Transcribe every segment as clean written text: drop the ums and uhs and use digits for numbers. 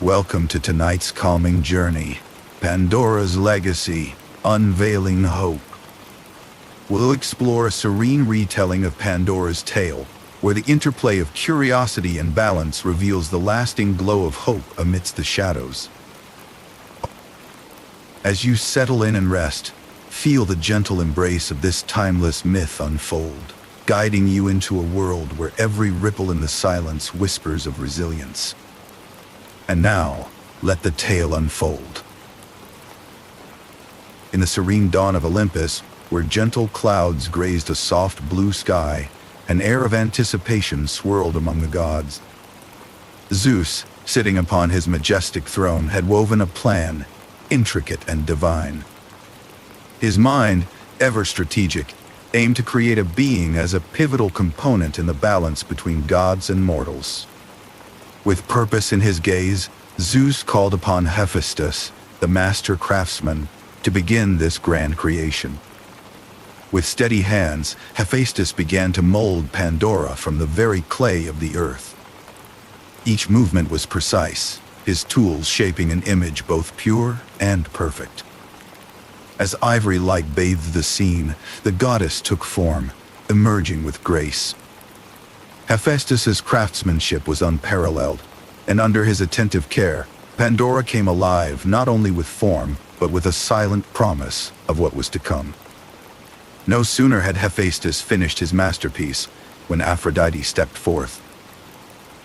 Welcome to tonight's calming journey, Pandora's Legacy, Unveiling Hope. We'll explore a serene retelling of Pandora's tale, where the interplay of curiosity and balance reveals the lasting glow of hope amidst the shadows. As you settle in and rest, feel the gentle embrace of this timeless myth unfold, guiding you into a world where every ripple in the silence whispers of resilience. And now, let the tale unfold. In the serene dawn of Olympus, where gentle clouds grazed a soft blue sky, an air of anticipation swirled among the gods. Zeus, sitting upon his majestic throne, had woven a plan, intricate and divine. His mind, ever strategic, aimed to create a being as a pivotal component in the balance between gods and mortals. With purpose in his gaze, Zeus called upon Hephaestus, the master craftsman, to begin this grand creation. With steady hands, Hephaestus began to mold Pandora from the very clay of the earth. Each movement was precise, his tools shaping an image both pure and perfect. As ivory light bathed the scene, the goddess took form, emerging with grace. Hephaestus's craftsmanship was unparalleled, and under his attentive care, Pandora came alive not only with form, but with a silent promise of what was to come. No sooner had Hephaestus finished his masterpiece when Aphrodite stepped forth.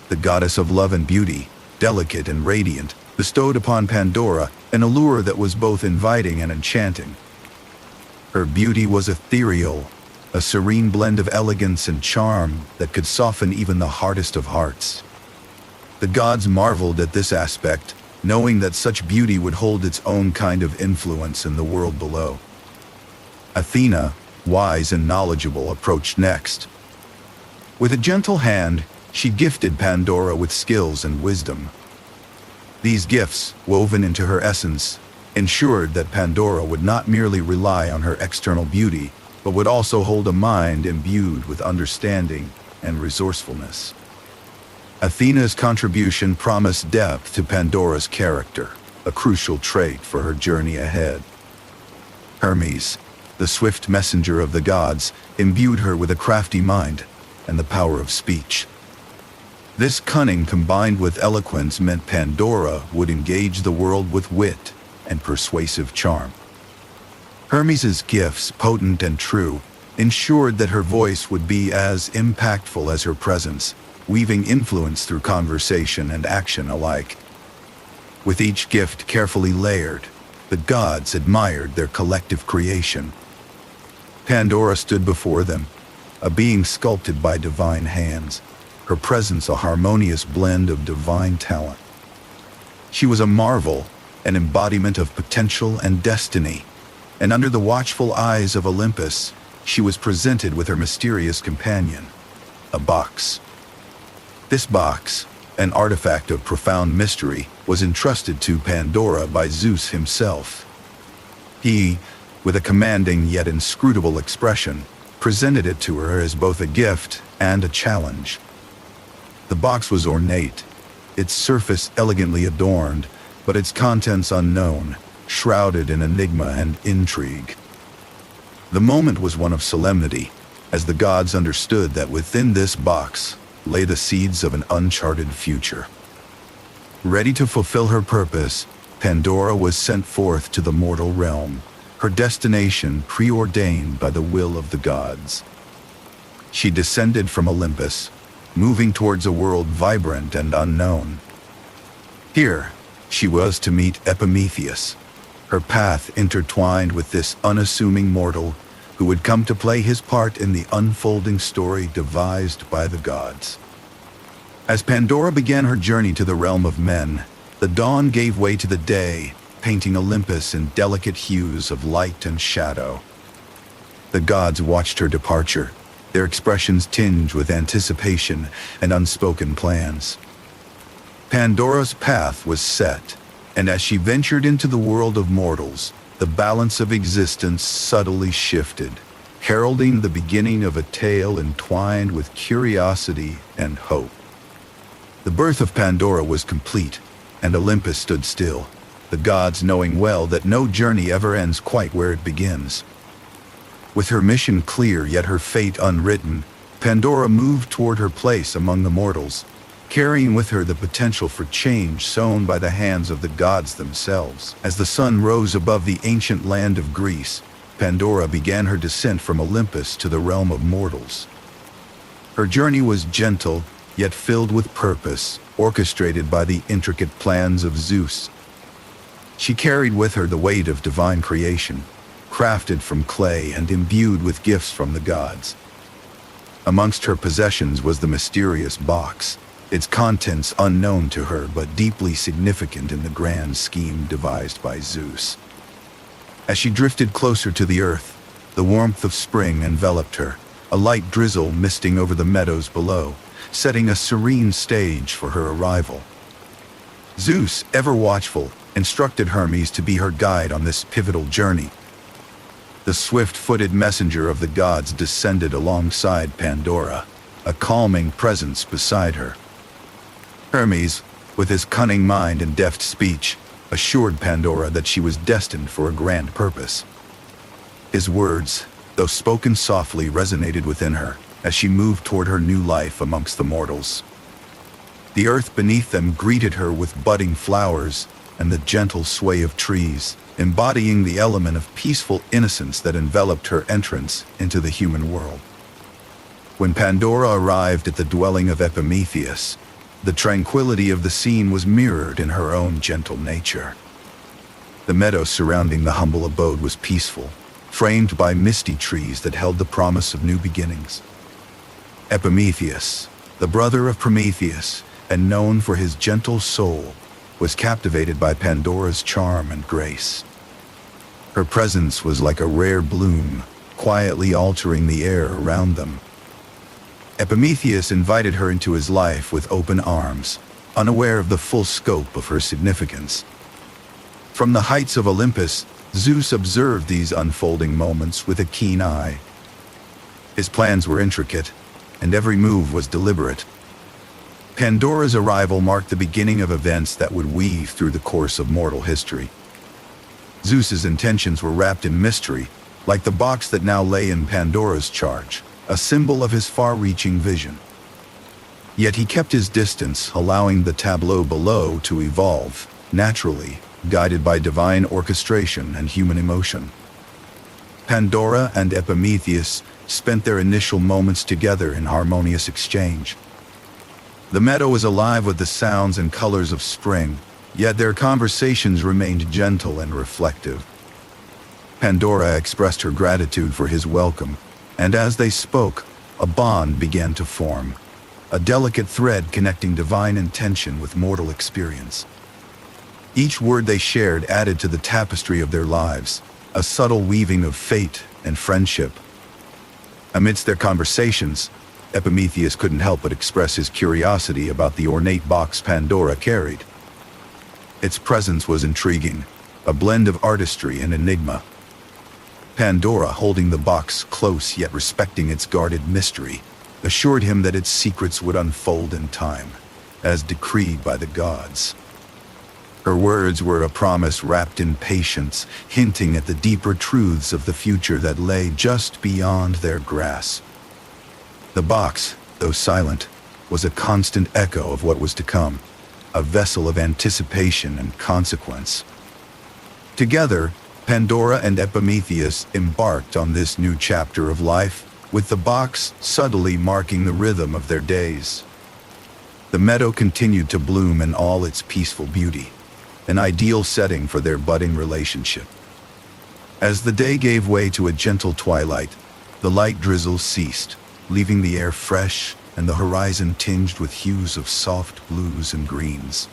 The goddess of love and beauty, delicate and radiant, bestowed upon Pandora an allure that was both inviting and enchanting. Her beauty was ethereal, a serene blend of elegance and charm that could soften even the hardest of hearts. The gods marveled at this aspect, knowing that such beauty would hold its own kind of influence in the world below. Athena, wise and knowledgeable, approached next. With a gentle hand, she gifted Pandora with skills and wisdom. These gifts, woven into her essence, ensured that Pandora would not merely rely on her external beauty, but would also hold a mind imbued with understanding and resourcefulness. Athena's contribution promised depth to Pandora's character, a crucial trait for her journey ahead. Hermes, the swift messenger of the gods, imbued her with a crafty mind and the power of speech. This cunning combined with eloquence meant Pandora would engage the world with wit and persuasive charm. Hermes's gifts, potent and true, ensured that her voice would be as impactful as her presence, weaving influence through conversation and action alike. With each gift carefully layered, the gods admired their collective creation. Pandora stood before them, a being sculpted by divine hands, her presence a harmonious blend of divine talent. She was a marvel, an embodiment of potential and destiny, and under the watchful eyes of Olympus, she was presented with her mysterious companion, a box. This box, an artifact of profound mystery, was entrusted to Pandora by Zeus himself. He, with a commanding yet inscrutable expression, presented it to her as both a gift and a challenge. The box was ornate, its surface elegantly adorned, but its contents unknown, shrouded in enigma and intrigue. The moment was one of solemnity, as the gods understood that within this box lay the seeds of an uncharted future. Ready to fulfill her purpose, Pandora was sent forth to the mortal realm, her destination preordained by the will of the gods. She descended from Olympus, moving towards a world vibrant and unknown. Here, she was to meet Epimetheus, her path intertwined with this unassuming mortal who would come to play his part in the unfolding story devised by the gods. As Pandora began her journey to the realm of men, the dawn gave way to the day, painting Olympus in delicate hues of light and shadow. The gods watched her departure, their expressions tinged with anticipation and unspoken plans. Pandora's path was set, and as she ventured into the world of mortals, the balance of existence subtly shifted, heralding the beginning of a tale entwined with curiosity and hope. The birth of Pandora was complete, and Olympus stood still, the gods knowing well that no journey ever ends quite where it begins. With her mission clear yet her fate unwritten, Pandora moved toward her place among the mortals, carrying with her the potential for change sown by the hands of the gods themselves. As the sun rose above the ancient land of Greece, Pandora began her descent from Olympus to the realm of mortals. Her journey was gentle, yet filled with purpose, orchestrated by the intricate plans of Zeus. She carried with her the weight of divine creation, crafted from clay and imbued with gifts from the gods. Amongst her possessions was the mysterious box, its contents unknown to her but deeply significant in the grand scheme devised by Zeus. As she drifted closer to the earth, the warmth of spring enveloped her, a light drizzle misting over the meadows below, setting a serene stage for her arrival. Zeus, ever watchful, instructed Hermes to be her guide on this pivotal journey. The swift-footed messenger of the gods descended alongside Pandora, a calming presence beside her. Hermes, with his cunning mind and deft speech, assured Pandora that she was destined for a grand purpose. His words, though spoken softly, resonated within her as she moved toward her new life amongst the mortals. The earth beneath them greeted her with budding flowers and the gentle sway of trees, embodying the element of peaceful innocence that enveloped her entrance into the human world. When Pandora arrived at the dwelling of Epimetheus, the tranquility of the scene was mirrored in her own gentle nature. The meadow surrounding the humble abode was peaceful, framed by misty trees that held the promise of new beginnings. Epimetheus, the brother of Prometheus, and known for his gentle soul, was captivated by Pandora's charm and grace. Her presence was like a rare bloom, quietly altering the air around them. Epimetheus invited her into his life with open arms, unaware of the full scope of her significance. From the heights of Olympus, Zeus observed these unfolding moments with a keen eye. His plans were intricate, and every move was deliberate. Pandora's arrival marked the beginning of events that would weave through the course of mortal history. Zeus's intentions were wrapped in mystery, like the box that now lay in Pandora's charge, a symbol of his far-reaching vision. Yet he kept his distance, allowing the tableau below to evolve, naturally, guided by divine orchestration and human emotion. Pandora and Epimetheus spent their initial moments together in harmonious exchange. The meadow was alive with the sounds and colors of spring, yet their conversations remained gentle and reflective. Pandora expressed her gratitude for his welcome, and as they spoke, a bond began to form, a delicate thread connecting divine intention with mortal experience. Each word they shared added to the tapestry of their lives, a subtle weaving of fate and friendship. Amidst their conversations, Epimetheus couldn't help but express his curiosity about the ornate box Pandora carried. Its presence was intriguing, a blend of artistry and enigma. Pandora, holding the box close yet respecting its guarded mystery, assured him that its secrets would unfold in time, as decreed by the gods. Her words were a promise wrapped in patience, hinting at the deeper truths of the future that lay just beyond their grasp. The box, though silent, was a constant echo of what was to come, a vessel of anticipation and consequence. Together, Pandora and Epimetheus embarked on this new chapter of life, with the box subtly marking the rhythm of their days. The meadow continued to bloom in all its peaceful beauty, an ideal setting for their budding relationship. As the day gave way to a gentle twilight, the light drizzle ceased, leaving the air fresh and the horizon tinged with hues of soft blues and greens.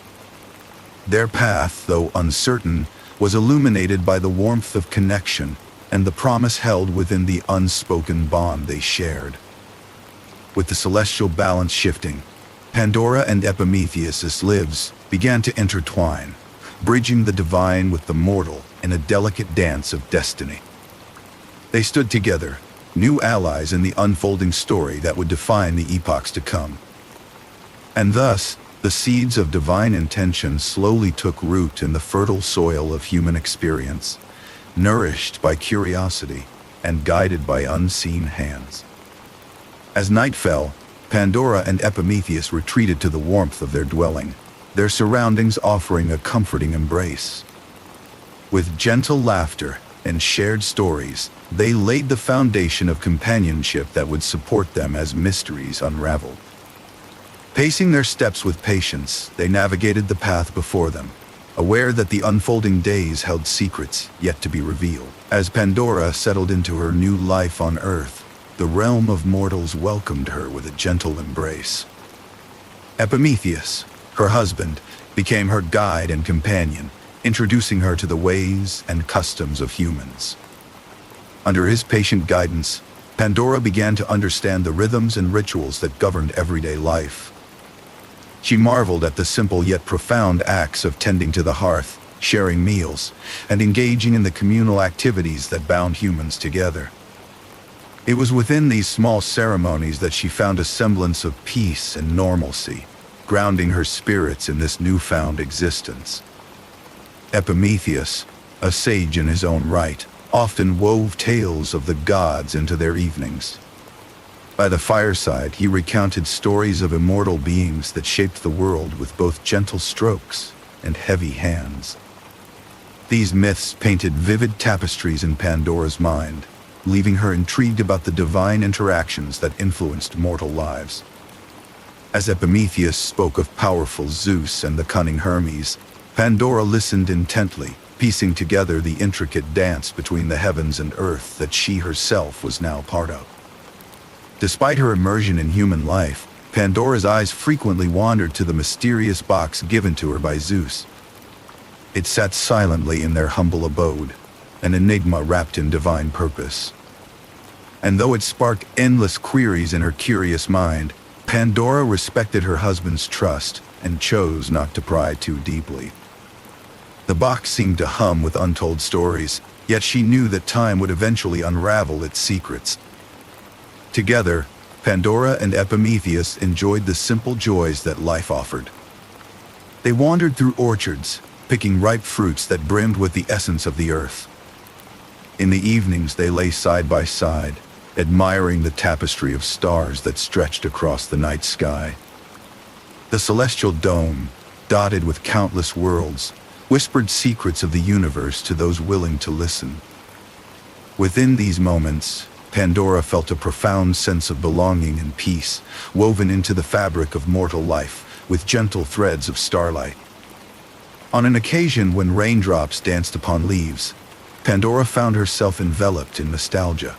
Their path, though uncertain, was illuminated by the warmth of connection and the promise held within the unspoken bond they shared. With the celestial balance shifting, Pandora and Epimetheus' lives began to intertwine, bridging the divine with the mortal in a delicate dance of destiny. They stood together, new allies in the unfolding story that would define the epochs to come. And thus, The seeds of divine intention slowly took root in the fertile soil of human experience, nourished by curiosity and guided by unseen hands. As night fell, Pandora and Epimetheus retreated to the warmth of their dwelling, their surroundings offering a comforting embrace. With gentle laughter and shared stories, they laid the foundation of companionship that would support them as mysteries unraveled. Pacing their steps with patience, they navigated the path before them, aware that the unfolding days held secrets yet to be revealed. As Pandora settled into her new life on Earth, the realm of mortals welcomed her with a gentle embrace. Epimetheus, her husband, became her guide and companion, introducing her to the ways and customs of humans. Under his patient guidance, Pandora began to understand the rhythms and rituals that governed everyday life. She marveled at the simple yet profound acts of tending to the hearth, sharing meals, and engaging in the communal activities that bound humans together. It was within these small ceremonies that she found a semblance of peace and normalcy, grounding her spirits in this newfound existence. Epimetheus, a sage in his own right, often wove tales of the gods into their evenings. By the fireside, he recounted stories of immortal beings that shaped the world with both gentle strokes and heavy hands. These myths painted vivid tapestries in Pandora's mind, leaving her intrigued about the divine interactions that influenced mortal lives. As Epimetheus spoke of powerful Zeus and the cunning Hermes, Pandora listened intently, piecing together the intricate dance between the heavens and earth that she herself was now part of. Despite her immersion in human life, Pandora's eyes frequently wandered to the mysterious box given to her by Zeus. It sat silently in their humble abode, an enigma wrapped in divine purpose. And though it sparked endless queries in her curious mind, Pandora respected her husband's trust and chose not to pry too deeply. The box seemed to hum with untold stories, yet she knew that time would eventually unravel its secrets. Together, Pandora and Epimetheus enjoyed the simple joys that life offered. They wandered through orchards, picking ripe fruits that brimmed with the essence of the earth. In the evenings, they lay side by side, admiring the tapestry of stars that stretched across the night sky. The celestial dome, dotted with countless worlds, whispered secrets of the universe to those willing to listen. Within these moments, Pandora felt a profound sense of belonging and peace, woven into the fabric of mortal life with gentle threads of starlight. On an occasion when raindrops danced upon leaves, Pandora found herself enveloped in nostalgia.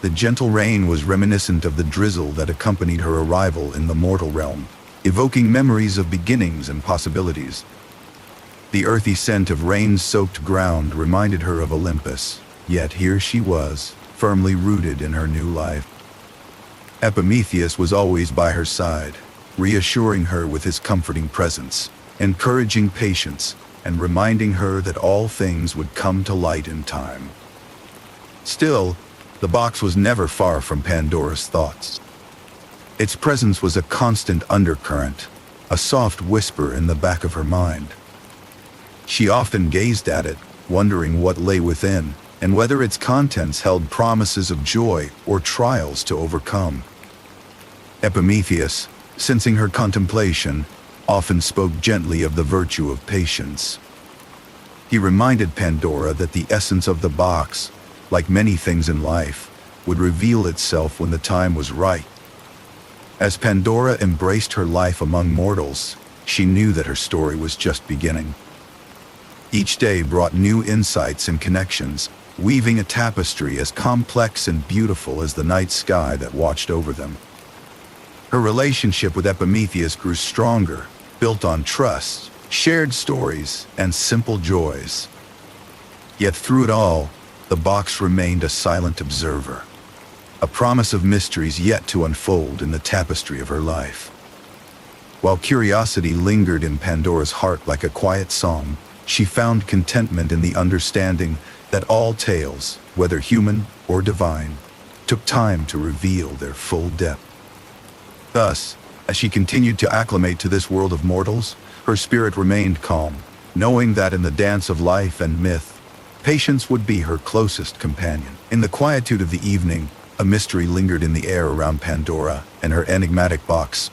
The gentle rain was reminiscent of the drizzle that accompanied her arrival in the mortal realm, evoking memories of beginnings and possibilities. The earthy scent of rain-soaked ground reminded her of Olympus, yet here she was, firmly rooted in her new life. Epimetheus was always by her side, reassuring her with his comforting presence, encouraging patience, and reminding her that all things would come to light in time. Still, the box was never far from Pandora's thoughts. Its presence was a constant undercurrent, a soft whisper in the back of her mind. She often gazed at it, wondering what lay within, and whether its contents held promises of joy or trials to overcome. Epimetheus, sensing her contemplation, often spoke gently of the virtue of patience. He reminded Pandora that the essence of the box, like many things in life, would reveal itself when the time was right. As Pandora embraced her life among mortals, she knew that her story was just beginning. Each day brought new insights and connections, weaving a tapestry as complex and beautiful as the night sky that watched over them. Her relationship with Epimetheus grew stronger, built on trust, shared stories, and simple joys. Yet through it all, the box remained a silent observer, a promise of mysteries yet to unfold in the tapestry of her life. While curiosity lingered in Pandora's heart like a quiet song, she found contentment in the understanding that all tales, whether human or divine, took time to reveal their full depth. Thus, As she continued to acclimate to this world of mortals, her spirit remained calm, knowing that in the dance of life and myth, patience would be her closest companion. In the quietude of the evening, a mystery lingered in the air around Pandora and her enigmatic box.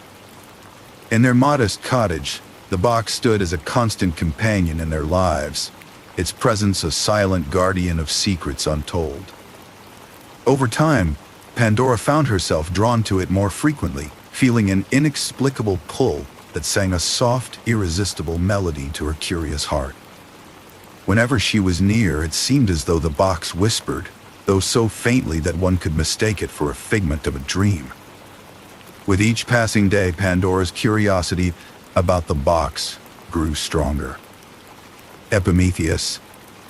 In their modest cottage, the box stood as a constant companion in their lives, its presence a silent guardian of secrets untold. Over time, Pandora found herself drawn to it more frequently, feeling an inexplicable pull that sang a soft, irresistible melody to her curious heart. Whenever she was near, it seemed as though the box whispered, though so faintly that one could mistake it for a figment of a dream. With each passing day, Pandora's curiosity about the box grew stronger. Epimetheus,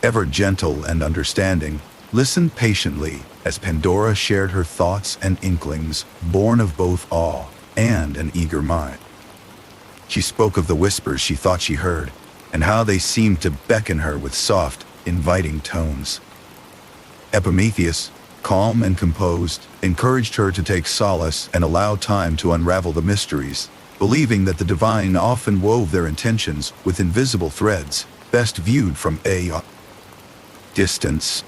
ever gentle and understanding, listened patiently as Pandora shared her thoughts and inklings, born of both awe and an eager mind. She spoke of the whispers she thought she heard, and how they seemed to beckon her with soft, inviting tones. Epimetheus, calm and composed, encouraged her to take solace and allow time to unravel the mysteries, believing that the divine often wove their intentions with invisible threads, best viewed from a distance.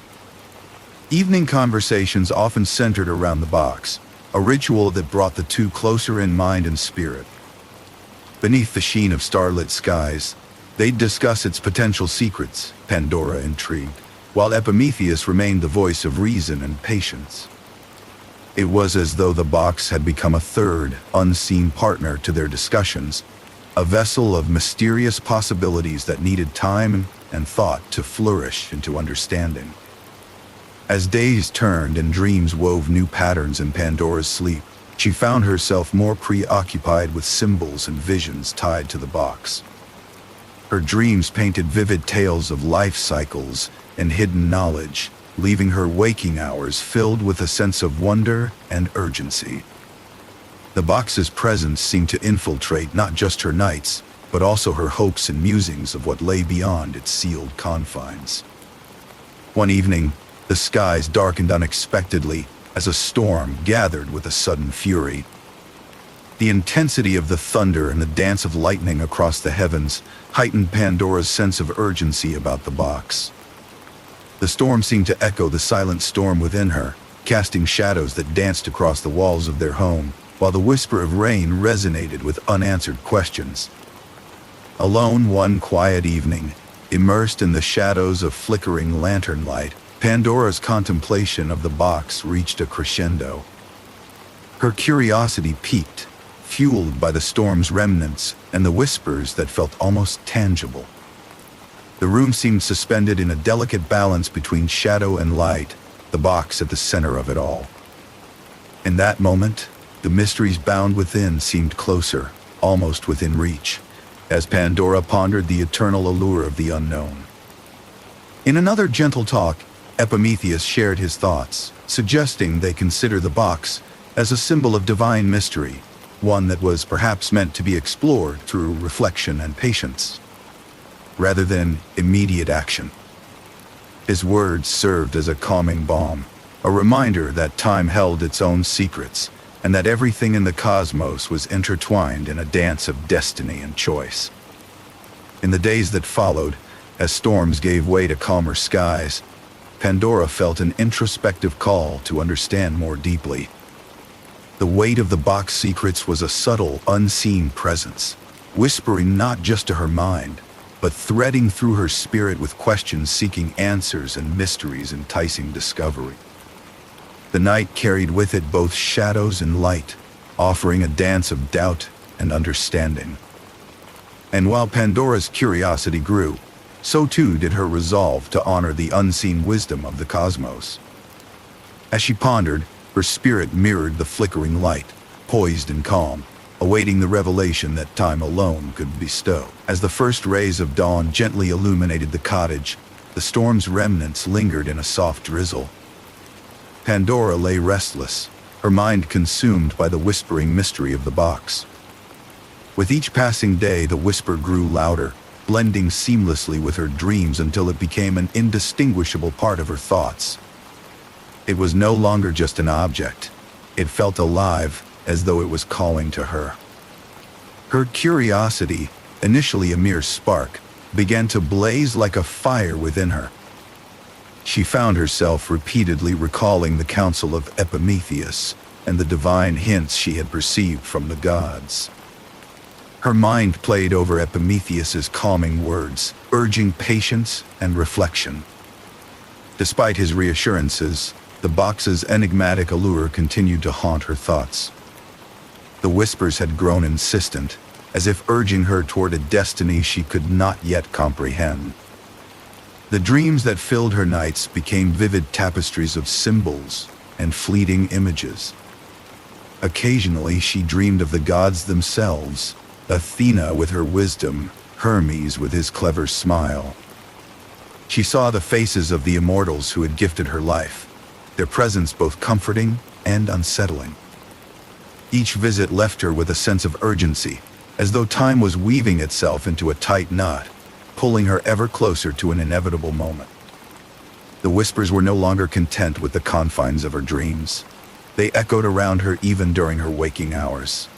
Evening conversations often centered around the box, a ritual that brought the two closer in mind and spirit. Beneath the sheen of starlit skies, they'd discuss its potential secrets, Pandora intrigued, while Epimetheus remained the voice of reason and patience. It was as though the box had become a third, unseen partner to their discussions, a vessel of mysterious possibilities that needed time and thought to flourish into understanding. As days turned and dreams wove new patterns in Pandora's sleep, she found herself more preoccupied with symbols and visions tied to the box. Her dreams painted vivid tales of life cycles and hidden knowledge, leaving her waking hours filled with a sense of wonder and urgency. The box's presence seemed to infiltrate not just her nights, but also her hopes and musings of what lay beyond its sealed confines. One evening, the skies darkened unexpectedly as a storm gathered with a sudden fury. The intensity of the thunder and the dance of lightning across the heavens heightened Pandora's sense of urgency about the box. The storm seemed to echo the silent storm within her, casting shadows that danced across the walls of their home, while the whisper of rain resonated with unanswered questions. Alone one quiet evening, immersed in the shadows of flickering lantern light, Pandora's contemplation of the box reached a crescendo. Her curiosity peaked, fueled by the storm's remnants and the whispers that felt almost tangible. The room seemed suspended in a delicate balance between shadow and light, the box at the center of it all. In that moment, the mysteries bound within seemed closer, almost within reach, as Pandora pondered the eternal allure of the unknown. In another gentle talk, Epimetheus shared his thoughts, suggesting they consider the box as a symbol of divine mystery, one that was perhaps meant to be explored through reflection and patience, rather than immediate action. His words served as a calming balm, a reminder that time held its own secrets, and that everything in the cosmos was intertwined in a dance of destiny and choice. In the days that followed, as storms gave way to calmer skies, Pandora felt an introspective call to understand more deeply. The weight of the box secrets was a subtle, unseen presence, whispering not just to her mind, but threading through her spirit with questions seeking answers and mysteries enticing discovery. The night carried with it both shadows and light, offering a dance of doubt and understanding. And while Pandora's curiosity grew, so too did her resolve to honor the unseen wisdom of the cosmos. As she pondered, her spirit mirrored the flickering light, poised and calm, awaiting the revelation that time alone could bestow. As the first rays of dawn gently illuminated the cottage, the storm's remnants lingered in a soft drizzle. Pandora lay restless, her mind consumed by the whispering mystery of the box. With each passing day, the whisper grew louder, blending seamlessly with her dreams until it became an indistinguishable part of her thoughts. It was no longer just an object. It felt alive, as though it was calling to her. Her curiosity, initially a mere spark, began to blaze like a fire within her. She found herself repeatedly recalling the counsel of Epimetheus and the divine hints she had received from the gods. Her mind played over Epimetheus's calming words, urging patience and reflection. Despite his reassurances, the box's enigmatic allure continued to haunt her thoughts. The whispers had grown insistent, as if urging her toward a destiny she could not yet comprehend. The dreams that filled her nights became vivid tapestries of symbols and fleeting images. Occasionally she dreamed of the gods themselves, Athena with her wisdom, Hermes with his clever smile. She saw the faces of the immortals who had gifted her life, their presence both comforting and unsettling. Each visit left her with a sense of urgency, as though time was weaving itself into a tight knot, pulling her ever closer to an inevitable moment. The whispers were no longer content with the confines of her dreams. They echoed around her even during her waking hours.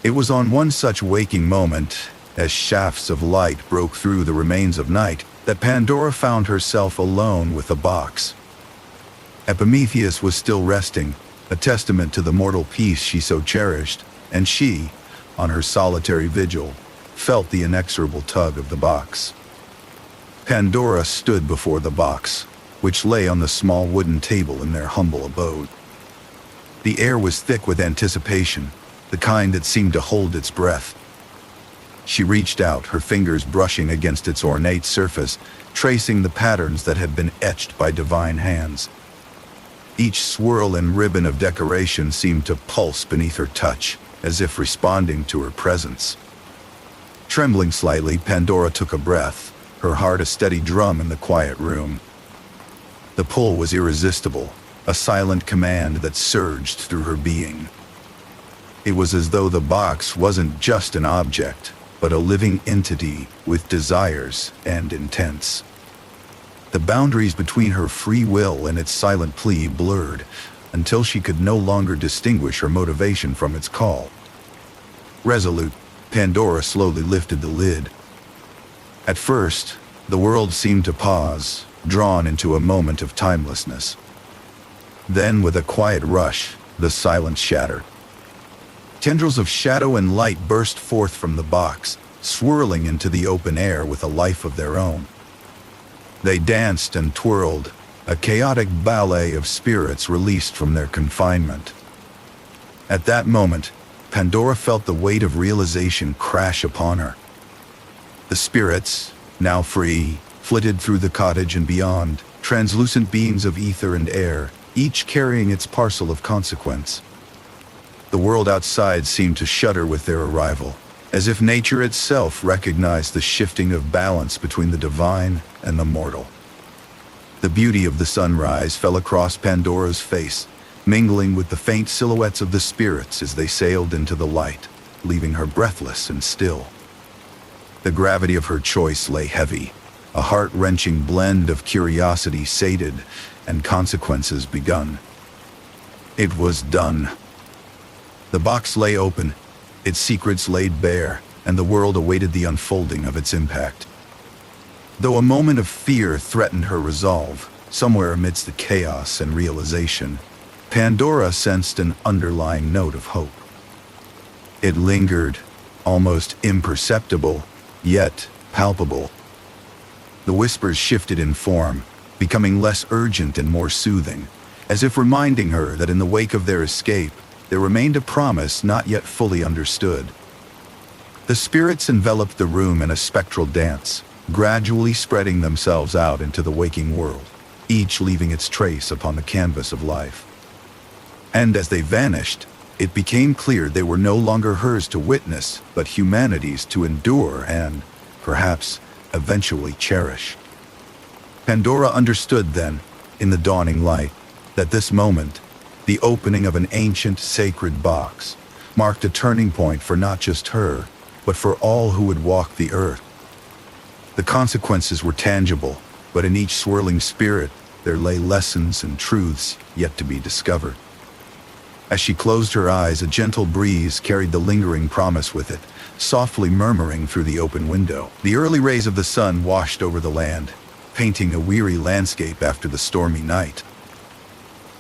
It was on one such waking moment, as shafts of light broke through the remains of night, that Pandora found herself alone with the box. Epimetheus was still resting, a testament to the mortal peace she so cherished, and she, on her solitary vigil, felt the inexorable tug of the box. Pandora stood before the box, which lay on the small wooden table in their humble abode. The air was thick with anticipation, the kind that seemed to hold its breath. She reached out, her fingers brushing against its ornate surface, tracing the patterns that had been etched by divine hands. Each swirl and ribbon of decoration seemed to pulse beneath her touch, as if responding to her presence. Trembling slightly, Pandora took a breath, her heart a steady drum in the quiet room. The pull was irresistible, a silent command that surged through her being. It was as though the box wasn't just an object, but a living entity with desires and intents. The boundaries between her free will and its silent plea blurred, until she could no longer distinguish her motivation from its call. Resolute, Pandora slowly lifted the lid. At first, the world seemed to pause, drawn into a moment of timelessness. Then, with a quiet rush, the silence shattered. Tendrils of shadow and light burst forth from the box, swirling into the open air with a life of their own. They danced and twirled, a chaotic ballet of spirits released from their confinement. At that moment, Pandora felt the weight of realization crash upon her. The spirits, now free, flitted through the cottage and beyond, translucent beings of ether and air, each carrying its parcel of consequence. The world outside seemed to shudder with their arrival, as if nature itself recognized the shifting of balance between the divine and the mortal. The beauty of the sunrise fell across Pandora's face, mingling with the faint silhouettes of the spirits as they sailed into the light, leaving her breathless and still. The gravity of her choice lay heavy, a heart-wrenching blend of curiosity sated and consequences begun. It was done. The box lay open, its secrets laid bare, and the world awaited the unfolding of its impact. Though a moment of fear threatened her resolve, somewhere amidst the chaos and realization, Pandora sensed an underlying note of hope. It lingered, almost imperceptible, yet palpable. The whispers shifted in form, becoming less urgent and more soothing, as if reminding her that in the wake of their escape, there remained a promise not yet fully understood. The spirits enveloped the room in a spectral dance, gradually spreading themselves out into the waking world, each leaving its trace upon the canvas of life. And as they vanished, it became clear they were no longer hers to witness, but humanity's to endure and, perhaps, eventually cherish. Pandora understood then, in the dawning light, that this moment, the opening of an ancient sacred box, marked a turning point for not just her, but for all who would walk the earth. The consequences were tangible, but in each swirling spirit there lay lessons and truths yet to be discovered. As she closed her eyes, a gentle breeze carried the lingering promise with it, softly murmuring through the open window. The early rays of the sun washed over the land, painting a weary landscape after the stormy night.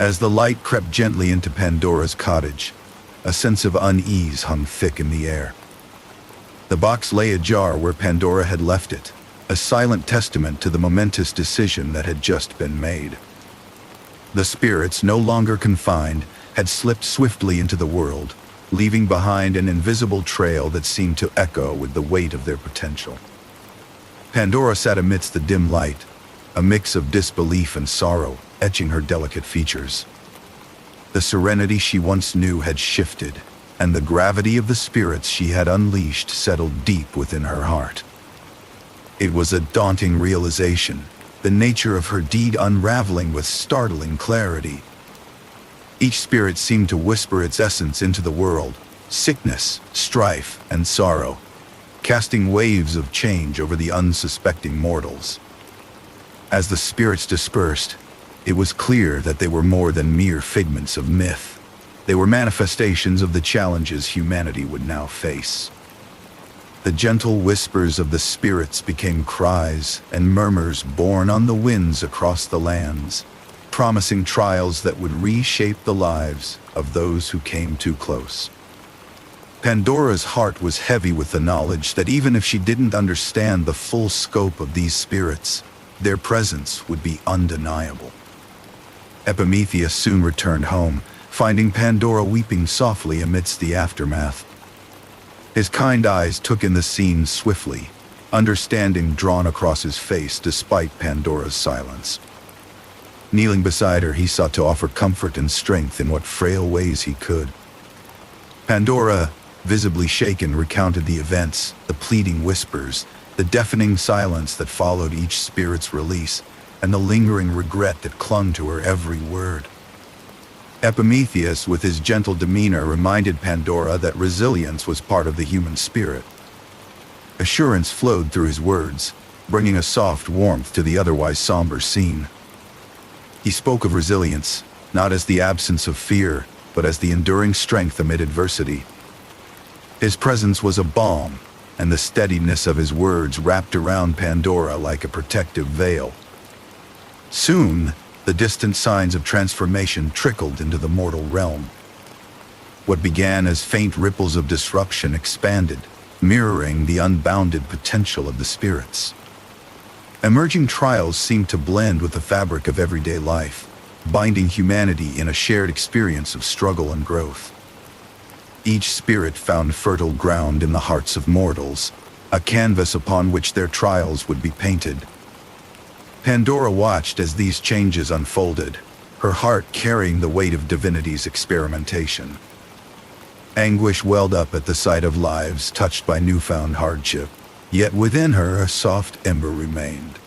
As the light crept gently into Pandora's cottage, a sense of unease hung thick in the air. The box lay ajar where Pandora had left it, a silent testament to the momentous decision that had just been made. The spirits, no longer confined, had slipped swiftly into the world, leaving behind an invisible trail that seemed to echo with the weight of their potential. Pandora sat amidst the dim light, a mix of disbelief and sorrow etching her delicate features. The serenity she once knew had shifted, and the gravity of the spirits she had unleashed settled deep within her heart. It was a daunting realization, the nature of her deed unraveling with startling clarity. Each spirit seemed to whisper its essence into the world, sickness, strife, and sorrow, casting waves of change over the unsuspecting mortals. As the spirits dispersed, it was clear that they were more than mere figments of myth. They were manifestations of the challenges humanity would now face. The gentle whispers of the spirits became cries and murmurs borne on the winds across the lands, promising trials that would reshape the lives of those who came too close. Pandora's heart was heavy with the knowledge that even if she didn't understand the full scope of these spirits, their presence would be undeniable. Epimetheus soon returned home, finding Pandora weeping softly amidst the aftermath. His kind eyes took in the scene swiftly, understanding drawn across his face despite Pandora's silence. Kneeling beside her, he sought to offer comfort and strength in what frail ways he could. Pandora, visibly shaken, recounted the events, the pleading whispers, the deafening silence that followed each spirit's release, and the lingering regret that clung to her every word. Epimetheus, with his gentle demeanor, reminded Pandora that resilience was part of the human spirit. Assurance flowed through his words, bringing a soft warmth to the otherwise somber scene. He spoke of resilience, not as the absence of fear, but as the enduring strength amid adversity. His presence was a balm, and the steadiness of his words wrapped around Pandora like a protective veil. Soon, the distant signs of transformation trickled into the mortal realm. What began as faint ripples of disruption expanded, mirroring the unbounded potential of the spirits. Emerging trials seemed to blend with the fabric of everyday life, binding humanity in a shared experience of struggle and growth. Each spirit found fertile ground in the hearts of mortals, a canvas upon which their trials would be painted. Pandora watched as these changes unfolded, her heart carrying the weight of divinity's experimentation. Anguish welled up at the sight of lives touched by newfound hardship, yet within her a soft ember remained.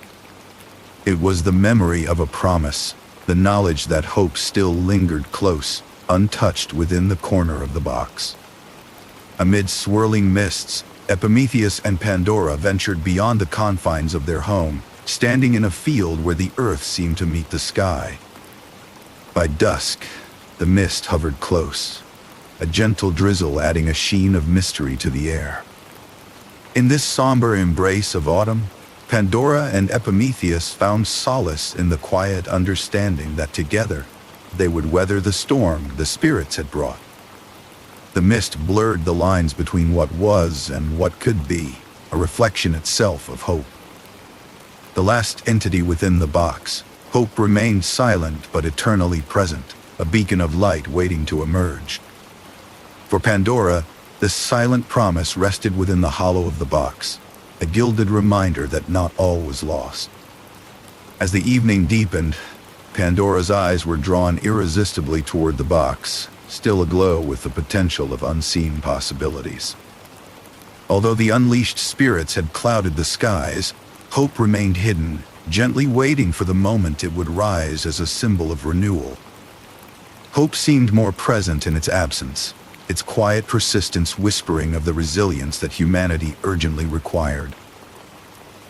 It was the memory of a promise, the knowledge that hope still lingered close, untouched within the corner of the box. Amid swirling mists, Epimetheus and Pandora ventured beyond the confines of their home, standing in a field where the earth seemed to meet the sky. By dusk, the mist hovered close, a gentle drizzle adding a sheen of mystery to the air. In this somber embrace of autumn, Pandora and Epimetheus found solace in the quiet understanding that together they would weather the storm the spirits had brought. The mist blurred the lines between what was and what could be, a reflection itself of hope. The last entity within the box, hope, remained silent but eternally present, a beacon of light waiting to emerge. For Pandora, this silent promise rested within the hollow of the box, a gilded reminder that not all was lost. As the evening deepened, Pandora's eyes were drawn irresistibly toward the box, still aglow with the potential of unseen possibilities. Although the unleashed spirits had clouded the skies, hope remained hidden, gently waiting for the moment it would rise as a symbol of renewal. Hope seemed more present in its absence, its quiet persistence whispering of the resilience that humanity urgently required.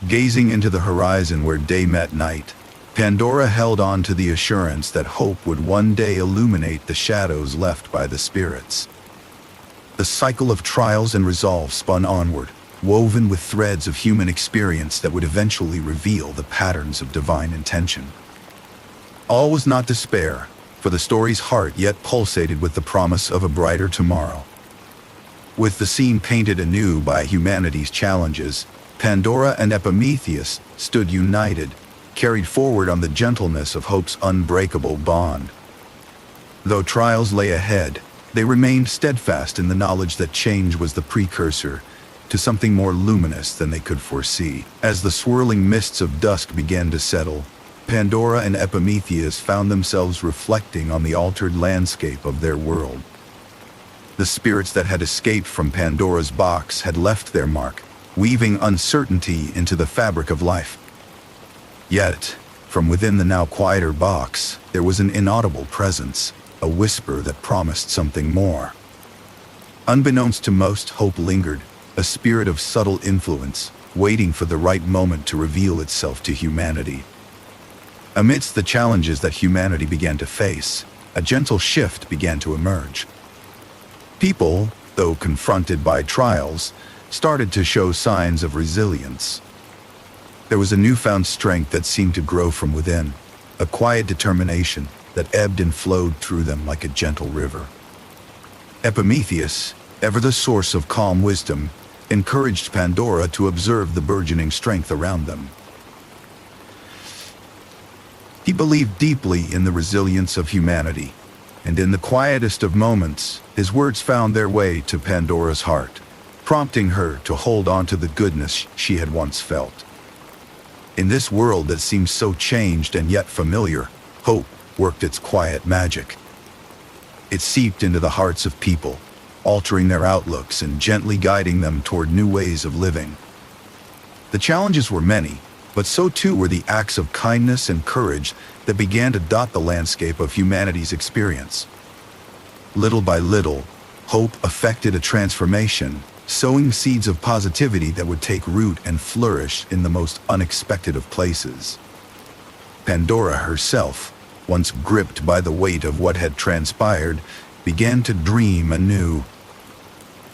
Gazing into the horizon where day met night, Pandora held on to the assurance that hope would one day illuminate the shadows left by the spirits. The cycle of trials and resolve spun onward, woven with threads of human experience that would eventually reveal the patterns of divine intention. All was not despair, for the story's heart yet pulsated with the promise of a brighter tomorrow. With the scene painted anew by humanity's challenges, Pandora and Epimetheus stood united, carried forward on the gentleness of hope's unbreakable bond. Though trials lay ahead, they remained steadfast in the knowledge that change was the precursor to something more luminous than they could foresee. As the swirling mists of dusk began to settle, Pandora and Epimetheus found themselves reflecting on the altered landscape of their world. The spirits that had escaped from Pandora's box had left their mark, weaving uncertainty into the fabric of life. Yet, from within the now quieter box, there was an inaudible presence, a whisper that promised something more. Unbeknownst to most, hope lingered, a spirit of subtle influence, waiting for the right moment to reveal itself to humanity. Amidst the challenges that humanity began to face, a gentle shift began to emerge. People, though confronted by trials, started to show signs of resilience. There was a newfound strength that seemed to grow from within, a quiet determination that ebbed and flowed through them like a gentle river. Epimetheus, ever the source of calm wisdom, encouraged Pandora to observe the burgeoning strength around them. He believed deeply in the resilience of humanity, and in the quietest of moments, his words found their way to Pandora's heart, prompting her to hold on to the goodness she had once felt. In this world that seemed so changed and yet familiar, hope worked its quiet magic. It seeped into the hearts of people, altering their outlooks and gently guiding them toward new ways of living. The challenges were many, but so too were the acts of kindness and courage that began to dot the landscape of humanity's experience. Little by little, hope effected a transformation, sowing seeds of positivity that would take root and flourish in the most unexpected of places. Pandora herself, once gripped by the weight of what had transpired, began to dream anew.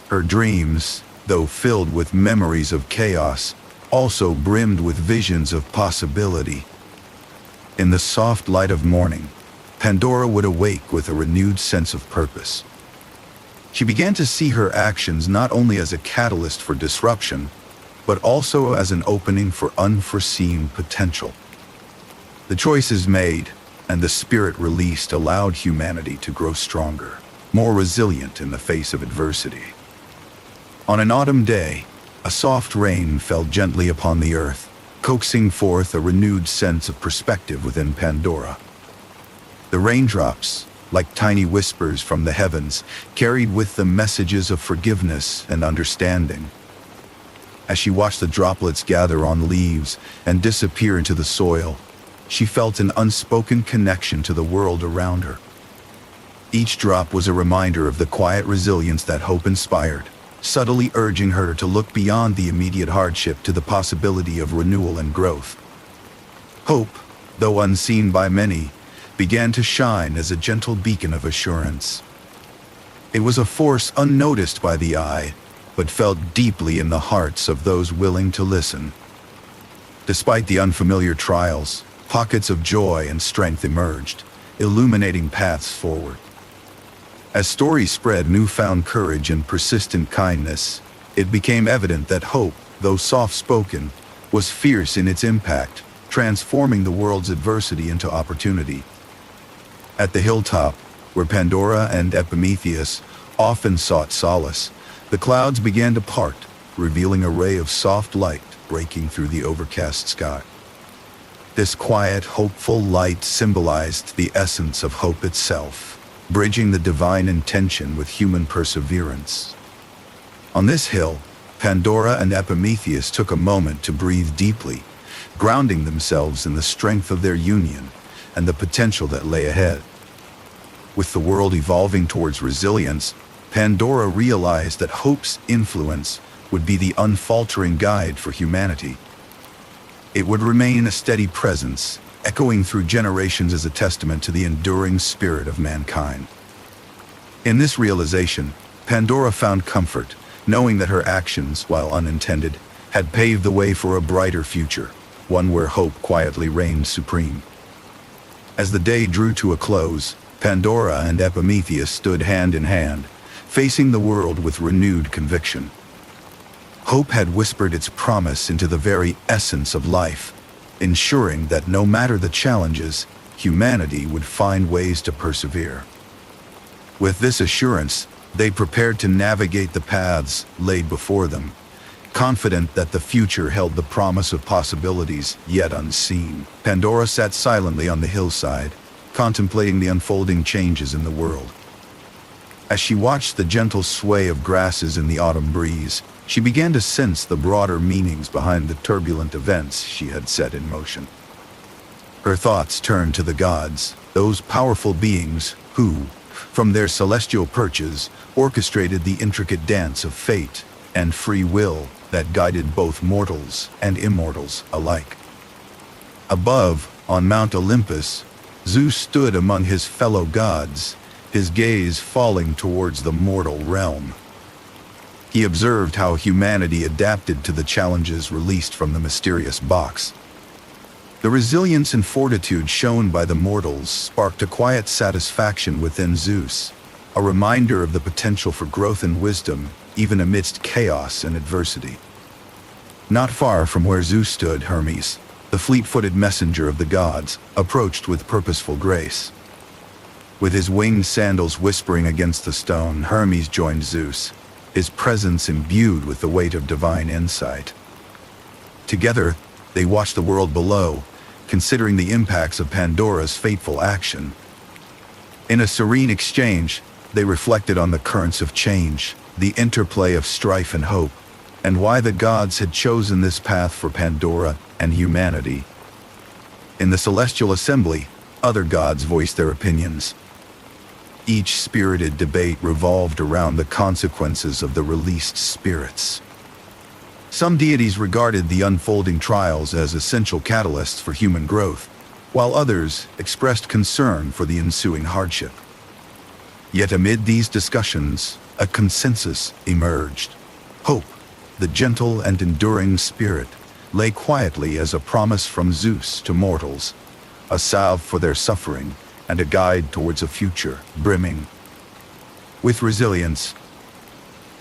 Her dreams, though filled with memories of chaos, also brimmed with visions of possibility. In the soft light of morning, Pandora would awake with a renewed sense of purpose. She began to see her actions not only as a catalyst for disruption, but also as an opening for unforeseen potential. The choices made and the spirit released allowed humanity to grow stronger, more resilient in the face of adversity. On an autumn day, a soft rain fell gently upon the earth, coaxing forth a renewed sense of perspective within Pandora. The raindrops, like tiny whispers from the heavens, carried with them messages of forgiveness and understanding. As she watched the droplets gather on leaves and disappear into the soil, she felt an unspoken connection to the world around her. Each drop was a reminder of the quiet resilience that hope inspired, subtly urging her to look beyond the immediate hardship to the possibility of renewal and growth. Hope, though unseen by many, began to shine as a gentle beacon of assurance. It was a force unnoticed by the eye, but felt deeply in the hearts of those willing to listen. Despite the unfamiliar trials, pockets of joy and strength emerged, illuminating paths forward. As stories spread newfound courage and persistent kindness, it became evident that hope, though soft-spoken, was fierce in its impact, transforming the world's adversity into opportunity. At the hilltop, where Pandora and Epimetheus often sought solace, the clouds began to part, revealing a ray of soft light breaking through the overcast sky. This quiet, hopeful light symbolized the essence of hope itself, bridging the divine intention with human perseverance. On this hill, Pandora and Epimetheus took a moment to breathe deeply, grounding themselves in the strength of their union and the potential that lay ahead. With the world evolving towards resilience, Pandora realized that hope's influence would be the unfaltering guide for humanity. It would remain a steady presence, echoing through generations as a testament to the enduring spirit of mankind. In this realization, Pandora found comfort, knowing that her actions, while unintended, had paved the way for a brighter future, one where hope quietly reigned supreme. As the day drew to a close, Pandora and Epimetheus stood hand in hand, facing the world with renewed conviction. Hope had whispered its promise into the very essence of life, ensuring that no matter the challenges, humanity would find ways to persevere. With this assurance, they prepared to navigate the paths laid before them, confident that the future held the promise of possibilities yet unseen. Pandora sat silently on the hillside, contemplating the unfolding changes in the world. As she watched the gentle sway of grasses in the autumn breeze, she began to sense the broader meanings behind the turbulent events she had set in motion. Her thoughts turned to the gods, those powerful beings who, from their celestial perches, orchestrated the intricate dance of fate and free will that guided both mortals and immortals alike. Above, on Mount Olympus, Zeus stood among his fellow gods, his gaze falling towards the mortal realm. He observed how humanity adapted to the challenges released from the mysterious box. The resilience and fortitude shown by the mortals sparked a quiet satisfaction within Zeus, a reminder of the potential for growth and wisdom, even amidst chaos and adversity. Not far from where Zeus stood, Hermes, the fleet-footed messenger of the gods, approached with purposeful grace. With his winged sandals whispering against the stone, Hermes joined Zeus, his presence imbued with the weight of divine insight. Together, they watched the world below, considering the impacts of Pandora's fateful action. In a serene exchange, they reflected on the currents of change, the interplay of strife and hope, and why the gods had chosen this path for Pandora and humanity. In the celestial assembly, other gods voiced their opinions. Each spirited debate revolved around the consequences of the released spirits. Some deities regarded the unfolding trials as essential catalysts for human growth, while others expressed concern for the ensuing hardship. Yet amid these discussions, a consensus emerged. Hope, the gentle and enduring spirit, lay quietly as a promise from Zeus to mortals, a salve for their suffering and a guide towards a future brimming with resilience.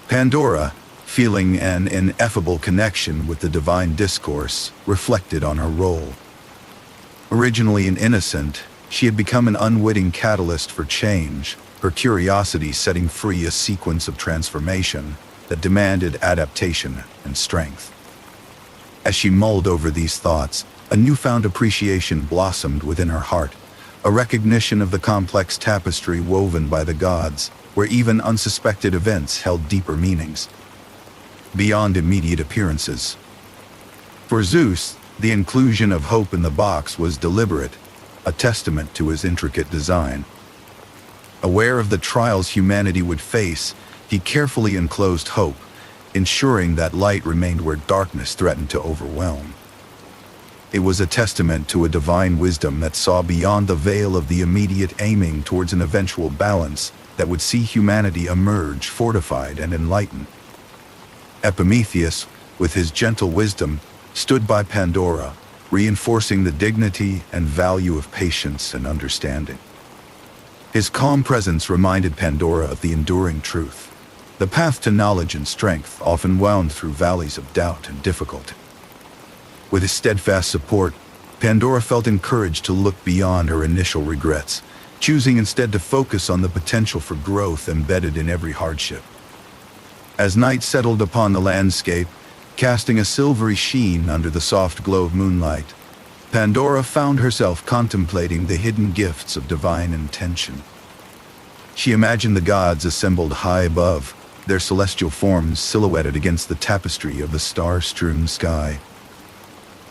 Pandora, feeling an ineffable connection with the divine discourse, reflected on her role. Originally an innocent, she had become an unwitting catalyst for change, her curiosity setting free a sequence of transformation that demanded adaptation and strength. As she mulled over these thoughts, a newfound appreciation blossomed within her heart, a recognition of the complex tapestry woven by the gods, where even unsuspected events held deeper meanings, beyond immediate appearances. For Zeus, the inclusion of hope in the box was deliberate, a testament to his intricate design. Aware of the trials humanity would face, he carefully enclosed hope, ensuring that light remained where darkness threatened to overwhelm. It was a testament to a divine wisdom that saw beyond the veil of the immediate, aiming towards an eventual balance that would see humanity emerge fortified and enlightened. Epimetheus, with his gentle wisdom, stood by Pandora, reinforcing the dignity and value of patience and understanding. His calm presence reminded Pandora of the enduring truth. The path to knowledge and strength often wound through valleys of doubt and difficulty. With his steadfast support, Pandora felt encouraged to look beyond her initial regrets, choosing instead to focus on the potential for growth embedded in every hardship. As night settled upon the landscape, casting a silvery sheen under the soft glow of moonlight, Pandora found herself contemplating the hidden gifts of divine intention. She imagined the gods assembled high above, their celestial forms silhouetted against the tapestry of the star-strewn sky.